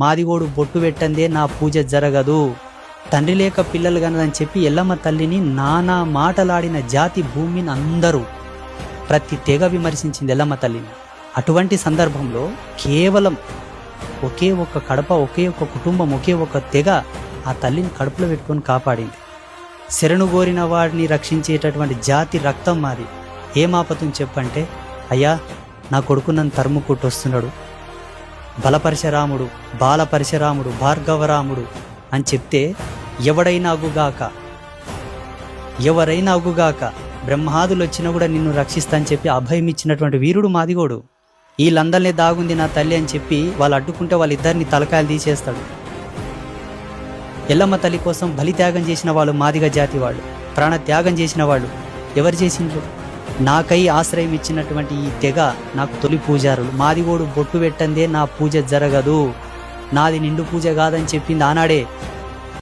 మాదిగోడు బొట్టు పెట్టందే నా పూజ జరగదు, తండ్రి లేక పిల్లలు కనదని చెప్పి ఎల్లమ్మ తల్లిని నానా మాటలాడిన జాతి భూమిని అందరూ ప్రతి తెగ విమర్శించింది ఎల్లమ్మ తల్లిని. అటువంటి సందర్భంలో కేవలం ఒకే ఒక్క కడప, ఒకే ఒక్క కుటుంబం, ఒకే ఒక్క తెగ ఆ తల్లిని కడుపులో పెట్టుకొని కాపాడింది. శరణు కోరిన వాడిని రక్షించేటటువంటి జాతి రక్తం మాది. ఏమాపతం చెప్పంటే, అయ్యా నా కొడుకు నన్ను తరుముకుంటూ వస్తున్నాడు, బలపరశురాముడు, బాలపరశురాముడు, భార్గవరాముడు అని చెప్తే ఎవరైనా అగుగాక బ్రహ్మాదులు వచ్చినా కూడా నిన్ను రక్షిస్తా అని చెప్పి అభయం ఇచ్చినటువంటి వీరుడు మాదిగోడు. వీళ్ళందరినీ దాగుంది నా తల్లి అని చెప్పి వాళ్ళు అడ్డుకుంటే వాళ్ళిద్దరిని తలకాయలు తీసేస్తాడు. ఎల్లమ్మ తల్లి కోసం బలిత్యాగం చేసిన వాళ్ళు మాదిగ జాతి వాళ్ళు, ప్రాణ త్యాగం చేసిన వాళ్ళు ఎవరు చేసిండ్రు? నాకై ఆశ్రయం ఇచ్చినటువంటి ఈ తెగ నాకు తొలి పూజారులు. మాదిగోడు బొట్టు పెట్టందే నా పూజ జరగదు, నాది నిండు పూజ కాదని చెప్పింది ఆనాడే